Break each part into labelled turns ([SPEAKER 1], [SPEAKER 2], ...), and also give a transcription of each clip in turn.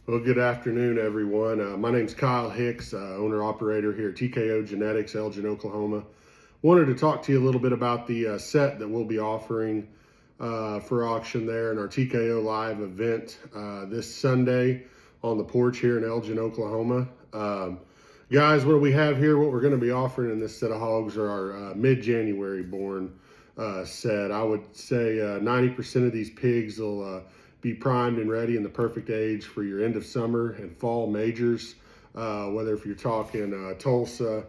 [SPEAKER 1] Well, good afternoon, everyone. My name's Kyle Hicks, owner-operator here at TKO Genetics, Elgin, Oklahoma. Wanted to talk to you a little bit about the set that we'll be offering for auction there in our TKO Live event this Sunday on the porch here in Elgin, Oklahoma. Guys, what we have here, what we're going to be offering in this set of hogs are our mid-January born set. I would say 90% of these pigs will be primed and ready in the perfect age for your end of summer and fall majors, whether if you're talking Tulsa,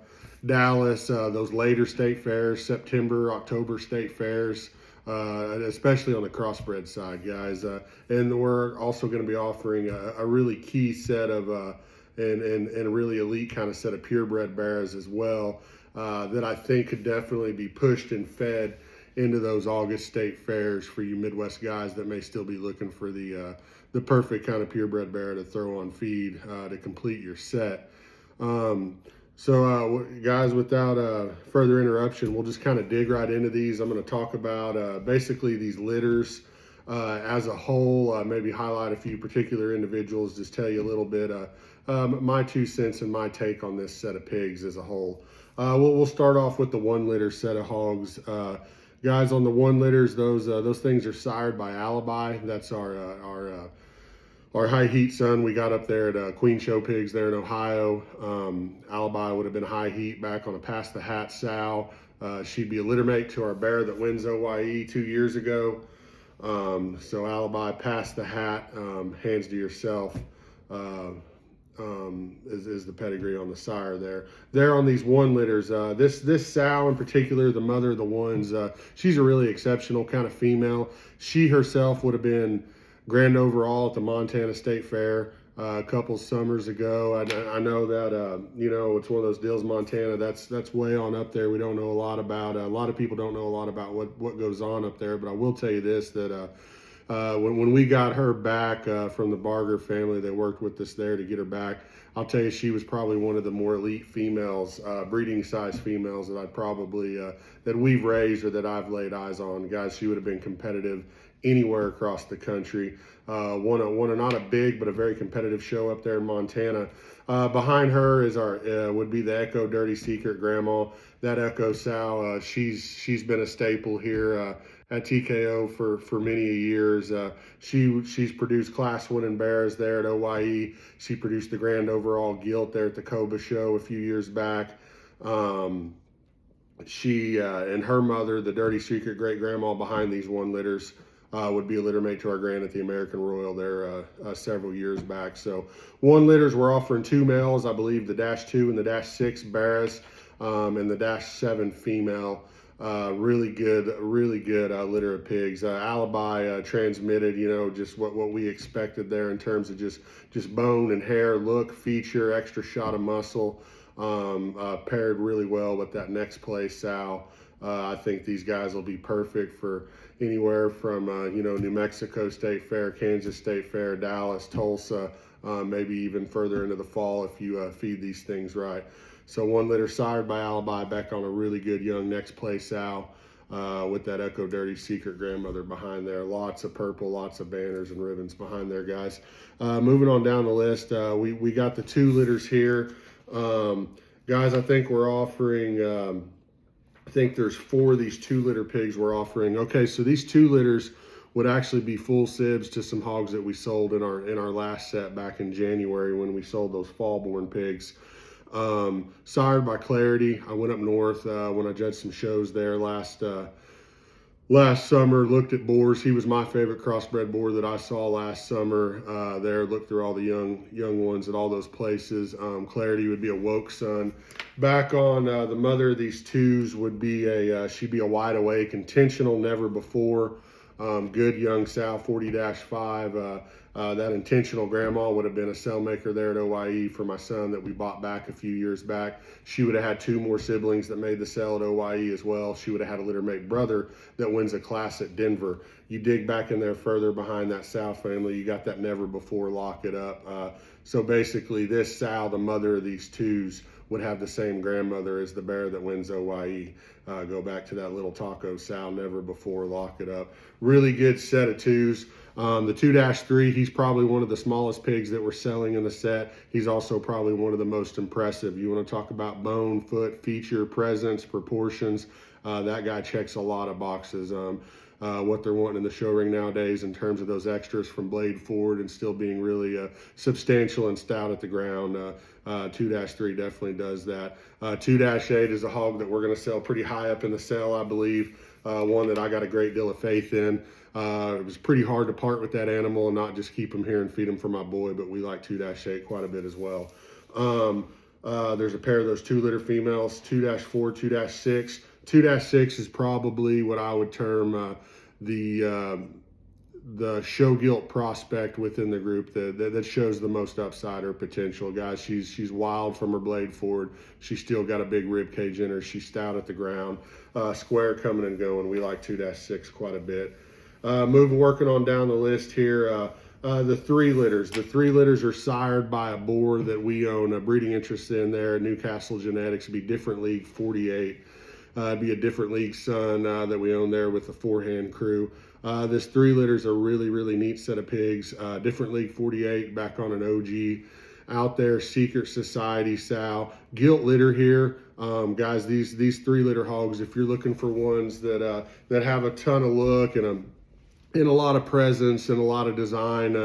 [SPEAKER 1] Dallas, those later state fairs, September, October state fairs, especially on the crossbred side, guys. And we're also going to be offering a really key set of and a really elite kind of set of purebred bears as well that I think could definitely be pushed and fed into those August state fairs for you Midwest guys that may still be looking for the perfect kind of purebred bear to throw on feed to complete your set. Guys, without further interruption, we'll just kind of dig right into these. I'm going to talk about basically these litters as a whole, maybe highlight a few particular individuals, just tell you a little bit my 2 cents and my take on this set of pigs as a whole. We'll start off with the 1 litter set of hogs. Guys, on the 1 litters, those things are sired by Alibi. That's our high heat son we got up there at Queen Show Pigs there in Ohio. Alibi would have been high heat back on a Pass the Hat sow. She'd be a litter mate to our bear that wins OYE 2 years ago. So Alibi, Pass the Hat, hands to yourself. Is the pedigree on the sire there. There on these 1 litters, this sow in particular, the mother of the ones, she's a really exceptional kind of female. She herself would have been grand overall at the Montana State Fair a couple summers ago. I know that it's one of those deals, Montana, that's way on up there. We don't know a lot about, a lot of people don't know a lot about what goes on up there, but I will tell you this, that when we got her back from the Barger family, they worked with us there to get her back. I'll tell you, she was probably one of the more elite females, breeding size females that I probably, that we've raised or that I've laid eyes on. Guys, she would have been competitive anywhere across the country. Won a not a big, but a very competitive show up there in Montana. Behind her is would be the Echo Dirty Secret Grandma. That Echo sow, she's been a staple here at TKO for many years. She's produced class winning bears there at OYE. She produced the grand overall gilt there at the Coba show a few years back. She and her mother, the Dirty Secret great grandma behind these 1 litters, would be a litter mate to our grand at the American Royal there several years back. So 1 litters, we're offering 2 males, I believe the -2 and the -6 bears, and the -7 female. Really good litter of pigs. Alibi transmitted, just what we expected there in terms of just bone and hair, look, feature, extra shot of muscle, paired really well with that next place sow. I think these guys will be perfect for anywhere from, New Mexico State Fair, Kansas State Fair, Dallas, Tulsa, maybe even further into the fall if you feed these things right. So 1 litter sired by Alibi, back on a really good young next place sow with that Echo Dirty Secret grandmother behind there. Lots of purple, lots of banners and ribbons behind there, guys. Moving on down the list, we got the 2 litters here. Guys, I think we're offering, I think there's 4 of these 2 litter pigs we're offering. Okay, so these 2 litters would actually be full sibs to some hogs that we sold in our last set back in January when we sold those fall born pigs. Sired by Clarity. I went up north when I judged some shows there last summer, looked at boars. He was my favorite crossbred boar that I saw last summer there. Looked through all the young ones at all those places. Clarity would be a woke son. Back on the mother of these 2s would be she'd be a wide awake, intentional, never before. Good young sow, 40-5. That intentional grandma would have been a cell maker there at OYE for my son that we bought back a few years back. She would have had 2 more siblings that made the sale at OYE as well. She would have had a litter mate brother that wins a class at Denver. you dig back in there further behind that sow family, you got that never before lock it up. So basically this sow, the mother of these twos, would have the same grandmother as the bear that wins OYE. Go back to that little taco sow, never before lock it up. Really good set of twos. The 2-3, he's probably one of the smallest pigs that we're selling in the set. He's also probably one of the most impressive. You want to talk about bone, foot, feature, presence, proportions. That guy checks a lot of boxes. What they're wanting in the show ring nowadays in terms of those extras from blade forward and still being really substantial and stout at the ground. 2-3 definitely does that. 2-8 is a hog that we're going to sell pretty high up in the sale, I believe. One that I got a great deal of faith in. It was pretty hard to part with that animal and not just keep him here and feed him for my boy, but we like 2-8 quite a bit as well. There's a pair of those 2-liter females, 2-4, 2-6. 2-6 is probably what I would term the show gilt prospect within the group that shows the most upside or potential. Guys, she's wild from her blade forward. She's still got a big rib cage in her. She's stout at the ground. Square coming and going. We like 2-6 quite a bit. Working on down the list here. The 3 litters. The 3 litters are sired by a boar that we own a breeding interest in there. Newcastle Genetics. It'd be different league 48. It'd be a different league son that we own there with the 4-hand crew. This 3 litters a really, really neat set of pigs. Different league 48 back on an OG out there. Secret Society sow. Gilt litter here. Guys, these 3 litter hogs, if you're looking for ones that have a ton of look and a lot of presence and a lot of design,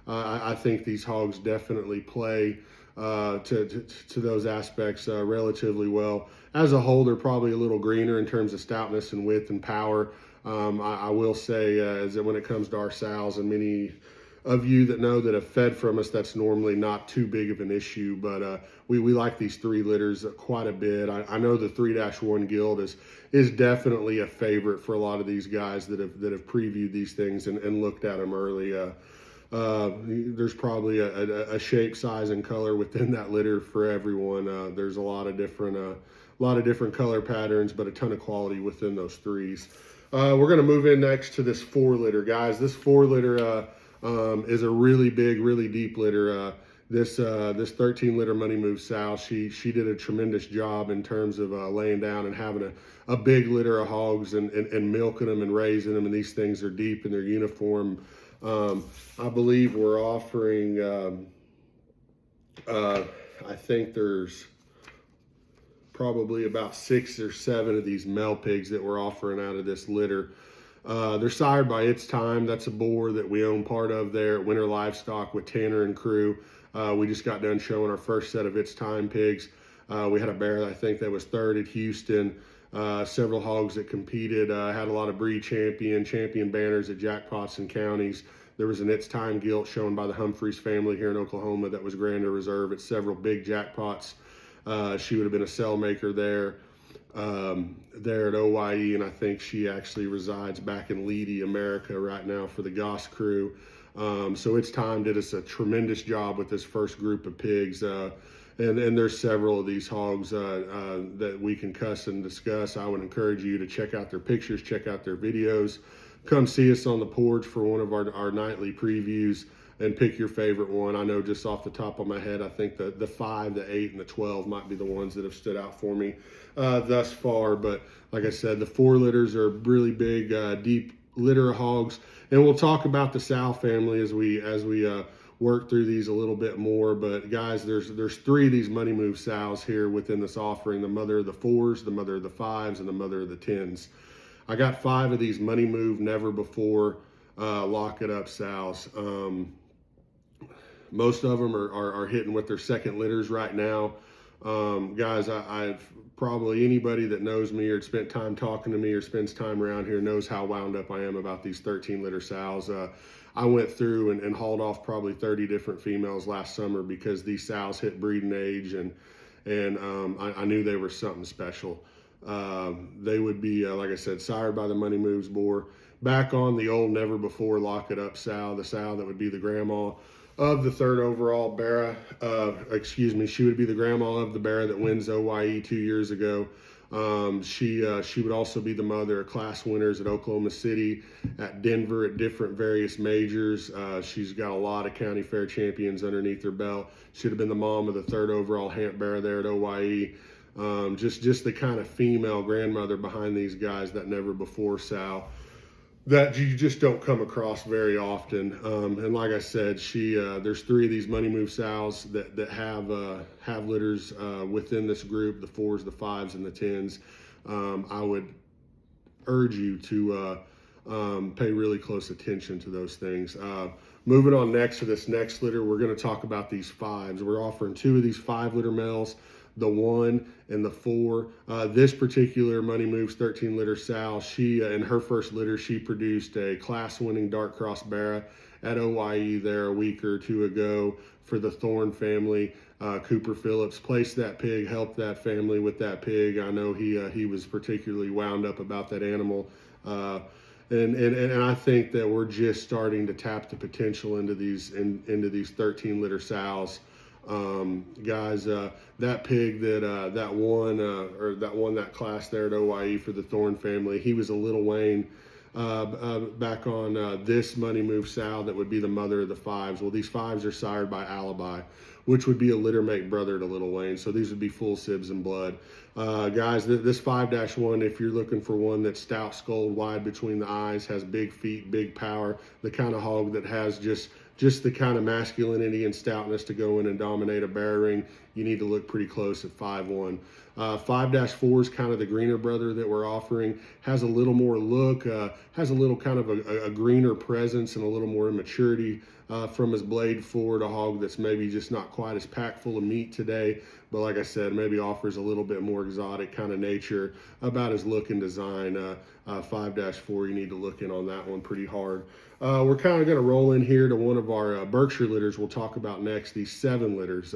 [SPEAKER 1] I think these hogs definitely play to those aspects relatively well. As a whole, they're probably a little greener in terms of stoutness and width and power. I will say is that when it comes to our sows, and many of you that know that have fed from us, that's normally not too big of an issue, but we like these 3 litters quite a bit. I know the 3-1 Guild is definitely a favorite for a lot of these guys that have previewed these things and looked at them early. There's probably a shape, size, and color within that litter for everyone. There's a lot of different color patterns, but a ton of quality within those 3s. We're going to move in next to this 4 litter, guys. This 4 litter is a really big, really deep litter. This 13 liter Money Move sow, she did a tremendous job in terms of laying down and having a big litter of hogs and milking them and raising them. And these things are deep in their uniform. I believe we're offering, I think there's probably about 6 or 7 of these male pigs that we're offering out of this litter. They're sired by It's Time. That's a boar that we own part of there at Winter Livestock with Tanner and crew. We just got done showing our first set of It's Time pigs. We had a bear, I think, that was 3rd at Houston. Several hogs that competed, had a lot of breed champion banners at jackpots and counties. There was an It's Time gilt shown by the Humphreys family here in Oklahoma that was Grand Reserve at several big jackpots. She would have been a cell maker there at OYE, and I think she actually resides back in Leedy, America right now for the Goss crew. So It's Time did us a tremendous job with this first group of pigs. And there's several of these hogs that we can cuss and discuss. I would encourage you to check out their pictures, check out their videos. Come see us on the porch for one of our nightly previews and pick your favorite one. I know just off the top of my head, I think the 5, the 8, and the 12 might be the ones that have stood out for me thus far. But like I said, the 4 litters are really big, deep litter of hogs. And we'll talk about the sow family as we work through these a little bit more. But guys, there's 3 of these Money Move sows here within this offering: the mother of the 4s, the mother of the 5s, and the mother of the 10s. I got 5 of these Money Move never before lock it up sows. Most of them are hitting with their second litters right now. Guys, I've probably anybody that knows me or spent time talking to me or spends time around here knows how wound up I am about these 13 litter sows. I went through and hauled off probably 30 different females last summer because these sows hit breeding age, and I knew they were something special. They would be, like I said, sired by the Money Moves boar. Back on the old never before lock it up sow, the sow that would be the grandma of the 3rd overall Barra. She would be the grandma of the Barra that wins OYE 2 years ago. She would also be the mother of class winners at Oklahoma City, at Denver, at different various majors. She's got a lot of county fair champions underneath her belt. Should have been the mom of the 3rd overall Hamp Bear there at OYE. Just the kind of female grandmother behind these guys that never before, Sal, that you just don't come across very often. And like I said, there's 3 of these Money Move sows that have litters within this group: the 4s, the 5s, and the 10s. I would urge you to pay really close attention to those things. Moving on next to this next litter, we're going to talk about these 5s. We're offering 2 of these 5-litter males, the 1 and the 4. This particular Money Moves 13 litter sow, she in her first litter, she produced a class-winning dark cross Barra at OYE there a week or 2 ago for the Thorne family. Cooper Phillips placed that pig, helped that family with that pig. I know he was particularly wound up about that animal. And I think that we're just starting to tap the potential into these 13 litter sows. Guys, that pig that won that class there at OYE for the Thorne family, he was a Little Wayne back on this Money Move sow that would be the mother of the 5s. Well, these 5s are sired by Alibi, which would be a litter mate brother to Little Wayne. So these would be full sibs and blood. Guys, this 5-1, if you're looking for one that's stout skulled, wide between the eyes, has big feet, big power, the kind of hog that has just the kind of masculinity and stoutness to go in and dominate a bear ring, you need to look pretty close at 5-1. 5-4 is kind of the greener brother that we're offering. Has a little more look, has a little kind of a greener presence and a little more immaturity from his blade forward. A hog that's maybe just not quite as packed full of meat today, but like I said, maybe offers a little bit more exotic kind of nature about his look and design. 5-4, you need to look in on that one pretty hard. We're kind of going to roll in here to one of our Berkshire litters we'll talk about next, these 7 litters.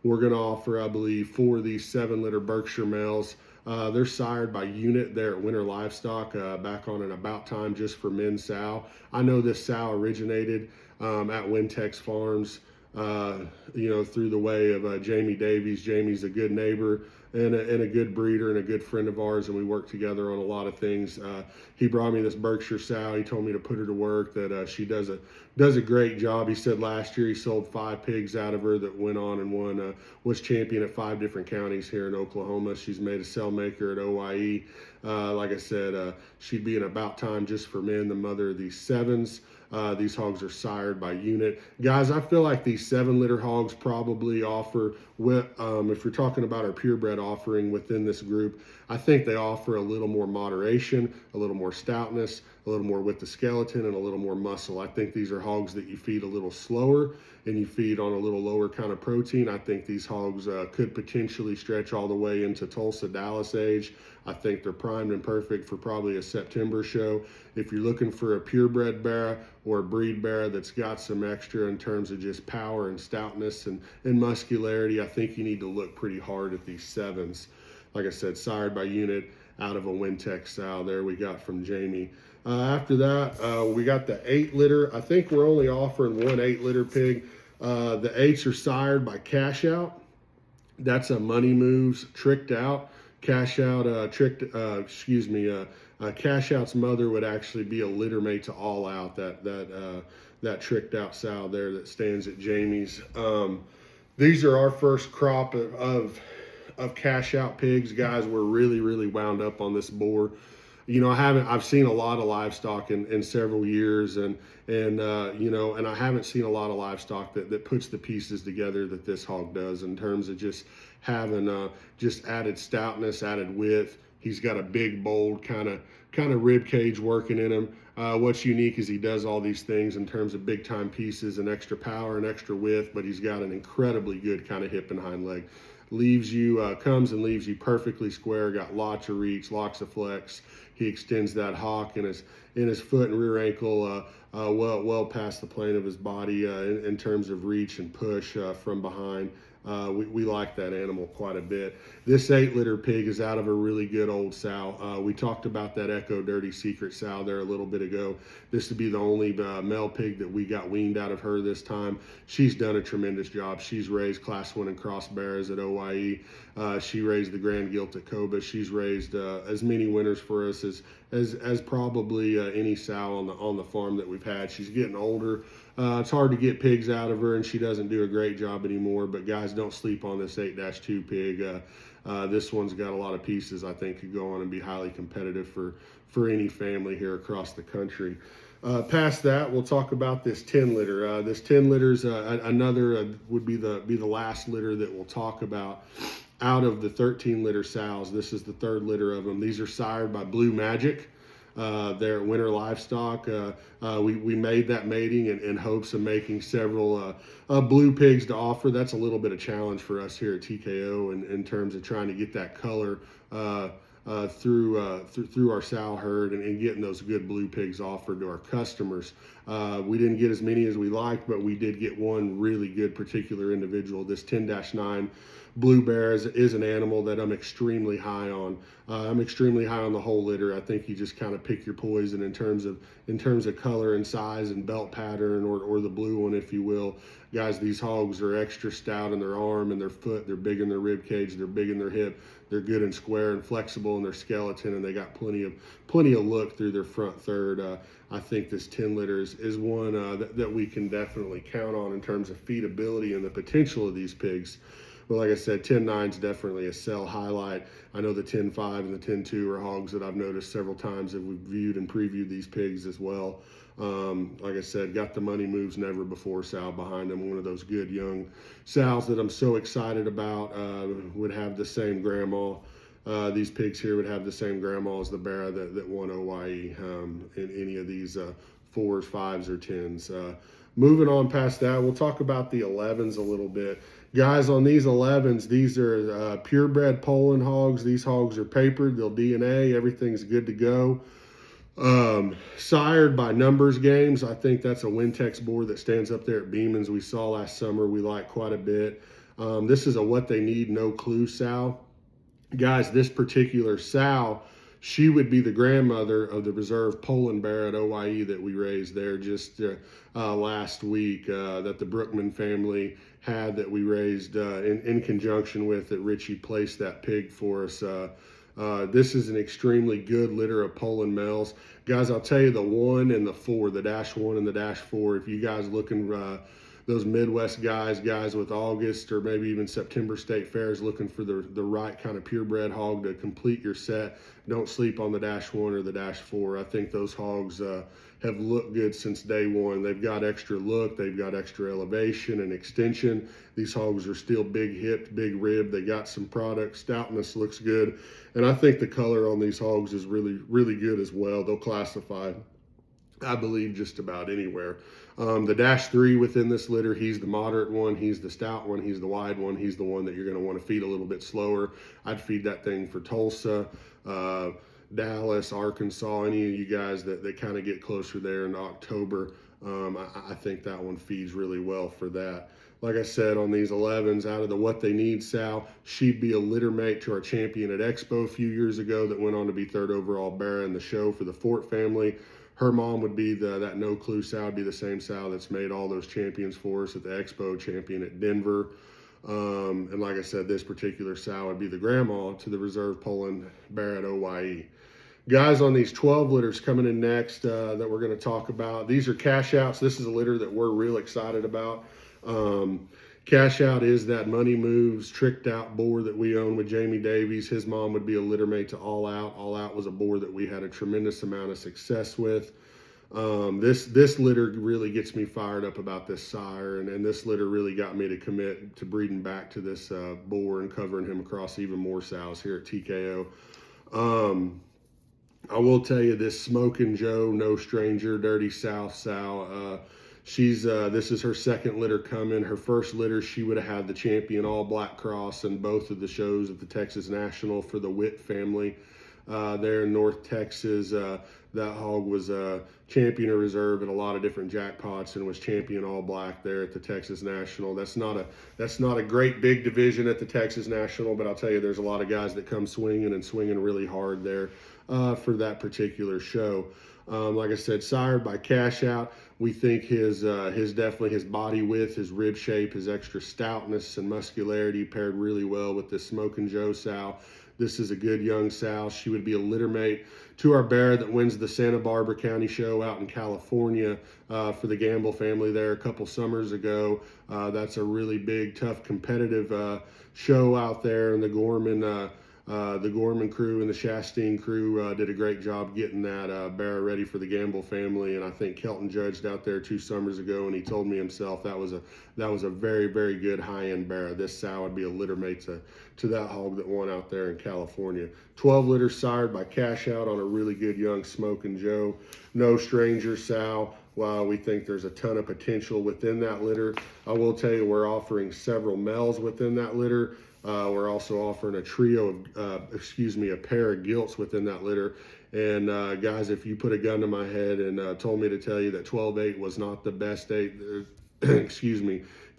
[SPEAKER 1] We're going to offer, I believe, 4 of these 7-litter Berkshire males. They're sired by Unit there at Winter Livestock, back on an About Time Just for Men sow. I know this sow originated at Wintex Farms, through the way of Jamie Davies. Jamie's a good neighbor and a good breeder and a good friend of ours, and we work together on a lot of things. He brought me this Berkshire sow. He told me to put her to work, that she does a great job. He said last year he sold 5 pigs out of her that went on and won, was champion at 5 different counties here in Oklahoma. She's made a cell maker at OYE. Like I said, she'd be an About Time Just for Men, the mother of these 7s. These hogs are sired by Unit. Guys, I feel like these 7-litter hogs probably offer, if you're talking about our purebred offering within this group, I think they offer a little more moderation, a little more stoutness, a little more with the skeleton, and a little more muscle. I think these are hogs that you feed a little slower and you feed on a little lower kind of protein. I think these hogs could potentially stretch all the way into Tulsa, Dallas age. I think they're primed and perfect for probably a September show. If you're looking for a purebred bear or a breed bear that's got some extra in terms of just power and stoutness and muscularity, I think you need to look pretty hard at these 7s. Like I said, sired by Unit out of a Wintex sow there we got from Jamie. After that, we got the 8-litter. I think we're only offering 1 8-litter pig. The 8s are sired by Cash Out. That's a Money Moves Tricked Out. Cash Out, Cash Out's mother would actually be a litter mate to All Out, that Tricked Out sow there that stands at Jamie's. These are our first crop of Cash Out pigs. Guys, we're really, really wound up on this boar. I've seen a lot of livestock in several years, and I haven't seen a lot of livestock that puts the pieces together that this hog does in terms of just having just added stoutness, added width. He's got a big, bold kind of rib cage working in him. What's unique is he does all these things in terms of big time pieces and extra power and extra width, but he's got an incredibly good kind of hip and hind leg. Comes and leaves you perfectly square, got lots of reach, lots of flex. He extends that hock in his foot and rear ankle well past the plane of his body in terms of reach and push from behind. We like that animal quite a bit. This 8-litter pig is out of a really good old sow. We talked about that Echo Dirty Secret sow there a little bit ago. This would be the only male pig that we got weaned out of her this time. She's done a tremendous job. She's raised Class 1 and Cross Bears at OYE. She raised the Grand Gilt at Coba. She's raised as many winners for us as probably any sow on the farm that we've had. She's getting older. It's hard to get pigs out of her, and she doesn't do a great job anymore. But guys, don't sleep on this 8-2 pig. This one's got a lot of pieces. I think could go on and be highly competitive for any family here across the country. Past that, we'll talk about this 10 litter. This 10 litter is another would be the last litter that we'll talk about. Out of the 13 litter sows, this is the 3rd litter of them. These are sired by Blue Magic. They're at Winter Livestock. We made that mating in hopes of making several blue pigs to offer. That's a little bit of challenge for us here at TKO in terms of trying to get that color through our sow herd and getting those good blue pigs offered to our customers. We didn't get as many as we liked, but we did get one really good particular individual. This 10-9 Blue Bear is an animal that I'm extremely high on. I'm extremely high on the whole litter. I think you just kind of pick your poison in terms of color and size and belt pattern, or the blue one, if you will. Guys, these hogs are extra stout in their arm and their foot. They're big in their rib cage. They're big in their hip. They're good and square and flexible in their skeleton, and they got plenty of look through their front third. I think this 10 litter is one that we can definitely count on in terms of feedability and the potential of these pigs. But like I said, 10-9 is definitely a sell highlight. I know the 10-5 and the 10-2 are hogs that I've noticed several times that we've viewed and previewed these pigs as well. Like I said, got the money moves never before sow behind them. One of those good young sows that I'm so excited about. Would have the same grandma. These pigs here would have the same grandma as the bear that won OYE in any of these 4s, 5s, or 10s. Moving on past that, we'll talk about the 11s a little bit. Guys, on these 11s, these are purebred Poland hogs. These hogs are papered, they'll DNA, everything's good to go. Sired by Numbers Games. I think that's a Wintex board that stands up there at Beeman's we saw last summer. We like quite a bit. This is a What They Need, No Clue sow. Guys, this particular sow, she would be the grandmother of the reserve Poland bear at OYE that we raised there just last week, that the Brookman family had, that we raised in conjunction with, that Richie placed that pig for us. This is an extremely good litter of Poland males. Guys, I'll tell you, the 1 and the 4, the -1 and the -4, if you guys looking, those Midwest guys with August or maybe even September state fairs, looking for the right kind of purebred hog to complete your set, don't sleep on the -1 or the -4. I think those hogs have looked good since day one. They've got extra look, they've got extra elevation and extension. These hogs are still big hipped, big ribbed. They got some product, stoutness looks good. And I think the color on these hogs is really, really good as well. They'll classify, I believe, just about anywhere. The -3 within this litter, he's the moderate one, he's the stout one, he's the wide one, he's the one that you're going to want to feed a little bit slower. I'd feed that thing for Tulsa, Dallas, Arkansas, any of you guys that kind of get closer there in October. I think that one feeds really well for that. Like I said, on these 11s, out of the What They Need sow, she'd be a litter mate to our champion at Expo a few years ago that went on to be 3rd overall bear in the show for the Fort family. Her mom would be that No Clue sow, would be the same sow that's made all those champions for us at the Expo, champion at Denver. And like I said, this particular sow would be the grandma to the reserve Poland bear at OYE. Guys, on these 12 litters coming in next that we're going to talk about, these are cash outs. This is a litter that we're real excited about. Cash out is that Money Moves tricked out boar that we own with Jamie Davies. His mom would be a litter mate to All Out. All Out was a boar that we had a tremendous amount of success with. This litter really gets me fired up about this sire, and this litter really got me to commit to breeding back to this boar and covering him across even more sows here at TKO. I will tell you, this Smokin' Joe, No Stranger, Dirty South sow, this is her 2nd litter coming. Her 1st litter, she would have had the champion all black cross in both of the shows at the Texas National for the Witt family. there in North Texas. That hog was champion of reserve at a lot of different jackpots and was champion all black there at the Texas National. That's not a great big division at the Texas National, but I'll tell you, there's a lot of guys that come swinging and swinging really hard there for that particular show. Like I said, sired by Cash Out. We think his definitely his body width, his rib shape, his extra stoutness and muscularity paired really well with this Smokin' Joe sow. This is a good young sow. She would be a litter mate to our bear that wins the Santa Barbara County show out in California for the Gamble family there a couple summers ago. That's a really big, tough, competitive show out there, and the Gorman crew and the Chastain crew did a great job getting that bear ready for the Gamble family. And I think Kelton judged out there 2 summers ago, and he told me himself that was a very, very good high-end bear. This sow would be a litter mate to that hog that won out there in California. 12 litters sired by Cash Out on a really good young Smokin' Joe. No stranger sow. Wow, we think there's a ton of potential within that litter. I will tell you, we're offering several males within that litter. We're also offering a trio of, a pair of gilts within that litter. And guys, if you put a gun to my head and told me to tell you that 12-8 was not the best 8, if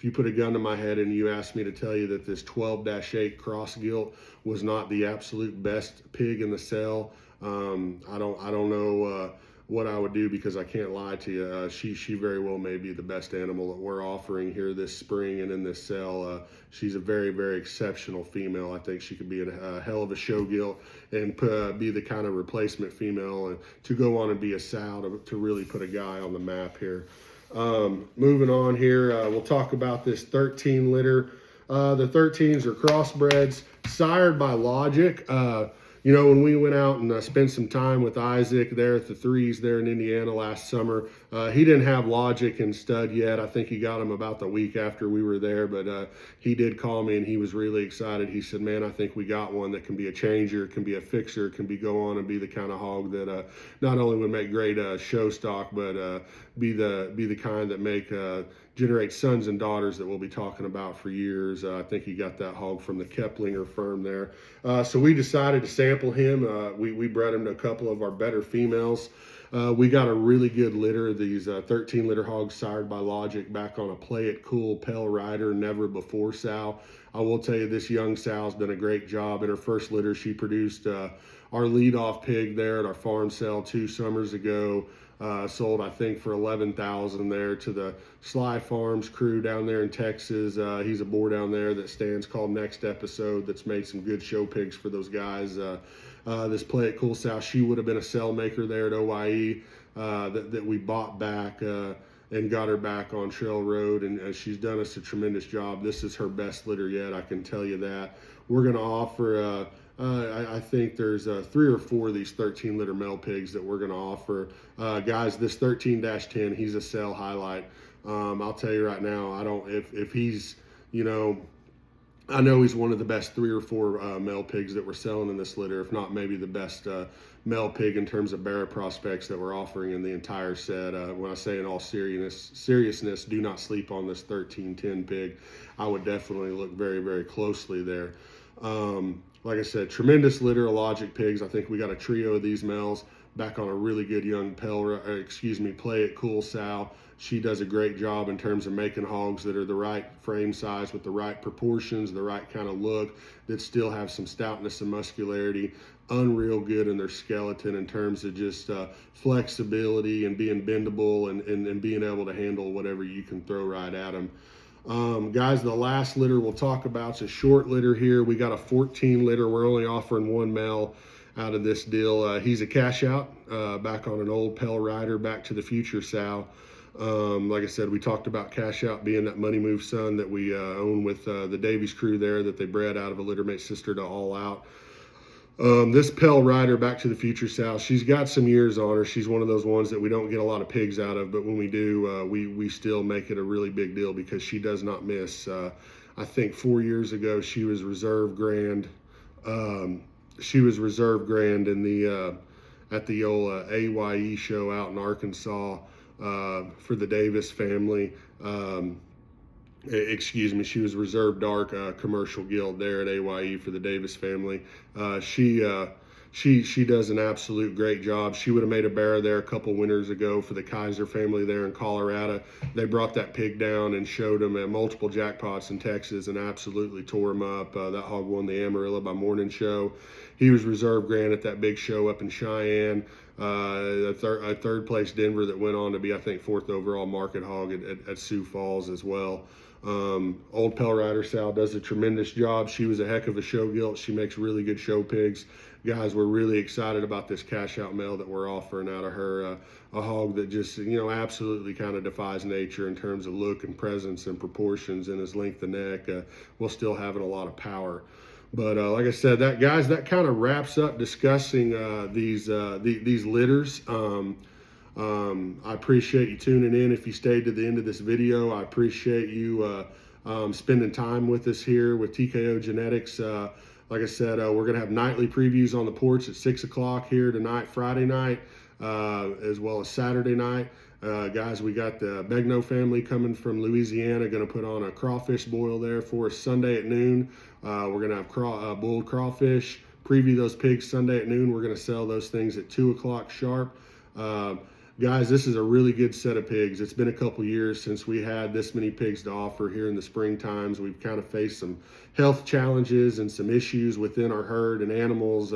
[SPEAKER 1] you put a gun to my head and you asked me to tell you that this 12-8 cross gilt was not the absolute best pig in the cell, I don't know what I would do, because I can't lie to you. She very well may be the best animal that we're offering here this spring and in this sale. She's a very, very exceptional female. I think she could be a hell of a show gilt and be the kind of replacement female to go on and be a sow to really put a guy on the map here. Moving on here, we'll talk about this 13 litter. The 13s are crossbreds, sired by Logic. When we went out and spent some time with Isaac there at the 3s there in Indiana last summer, he didn't have Logic and stud yet. I think he got him about the week after we were there, but he did call me and he was really excited. He said, man, I think we got one that can be a changer, can be a fixer, can go on and be the kind of hog that not only would make great show stock, but be the kind that generate sons and daughters that we'll be talking about for years. I think he got that hog from the Keplinger firm there. So we decided to sample him. We bred him to a couple of our better females. We got a really good litter of these 13 litter hogs sired by Logic back on a Play It Cool Pell Rider Never Before sow. I will tell you, this young sow's done a great job. In her first litter, she produced our leadoff pig there at our farm sale 2 summers ago. Sold, I think, for $11,000 there to the Sly Farms crew down there in Texas. He's a boar down there that stands called Next Episode that's made some good show pigs for those guys. This Play It Cool sow, she would have been a cell maker there at OYE that we bought back and got her back on Trail Road, and she's done us a tremendous job. This is her best litter yet, I can tell you that. We're going to offer I think there's 3 or 4 of these 13 litter male pigs that we're going to offer. Guys, this 13-10, he's a sale highlight. I'll tell you right now, if he's, I know he's one of the best 3 or 4 male pigs that we're selling in this litter, if not maybe the best male pig in terms of bearer prospects that we're offering in the entire set. When I say in all seriousness, do not sleep on this 13-10 pig. I would definitely look very, very closely there. Like I said, tremendous litter of Logic pigs. I think we got a trio of these males back on a really good young Play It Cool sow. She does a great job in terms of making hogs that are the right frame size with the right proportions, the right kind of look, that still have some stoutness and muscularity. Unreal good in their skeleton in terms of just flexibility and being bendable and being able to handle whatever you can throw right at them. Guys, the last litter we'll talk about is a short litter here. We got a 14 litter. We're only offering 1 male out of this deal. He's a Cash Out, back on an old Pell Rider Back to the Future sow. Like I said, we talked about Cash Out being that Money Move son that we own with the Davies crew there that they bred out of a littermate sister to All Out. This Pell Rider Back to the Future sow, she's got some years on her. She's one of those ones that we don't get a lot of pigs out of, but when we do, we still make it a really big deal because she does not miss. I think 4 years ago she was reserve grand. She was reserve grand in the at the old AYE show out in Arkansas for the Davis family. She was reserve dark commercial guild there at AYE for the Davis family. She she does an absolute great job. She would have made a bear there a couple winters ago for the Kaiser family there in Colorado. They brought that pig down and showed them at multiple jackpots in Texas and absolutely tore him up. That hog won the Amarillo by morning show. He was reserve grand at that big show up in Cheyenne. A third place Denver that went on to be, I think, 4th overall market hog at Sioux Falls as well. Old Pell Rider Sal does a tremendous job. She was a heck of a show gilt. She makes really good show pigs. Guys, we're really excited about this cash out male that we're offering out of her. A hog that just, absolutely kind of defies nature in terms of look and presence and proportions and his length of neck, while still having a lot of power. But like I said, that kind of wraps up discussing these litters. I appreciate you tuning in. If you stayed to the end of this video, I appreciate you spending time with us here with TKO Genetics. Like I said, we're going to have nightly previews on the porch at 6 o'clock here tonight, Friday night, as well as Saturday night. Guys, we got the Begno family coming from Louisiana, going to put on a crawfish boil there for us Sunday at noon. We're going to have boiled crawfish, preview those pigs Sunday at noon. We're going to sell those things at 2 o'clock sharp. Guys, this is a really good set of pigs. It's been a couple years since we had this many pigs to offer here in the spring times. We've kind of faced some health challenges and some issues within our herd and animals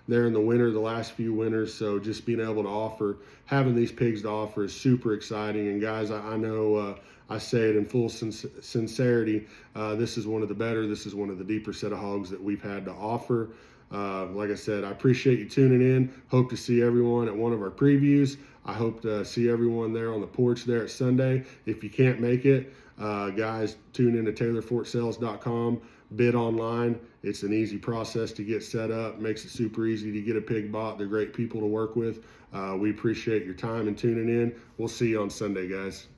[SPEAKER 1] there in the winter, the last few winters. So just being able to having these pigs to offer is super exciting. And guys, I know I say it in full sincerity. This is one of the better, this is one of the deeper set of hogs that we've had to offer. Like I said, I appreciate you tuning in. Hope to see everyone at one of our previews. I hope to see everyone there on the porch there at Sunday. If you can't make it, guys, tune in to TaylorFortSales.com. Bid online. It's an easy process to get set up. Makes it super easy to get a pig bought. They're great people to work with. We appreciate your time and tuning in. We'll see you on Sunday, guys.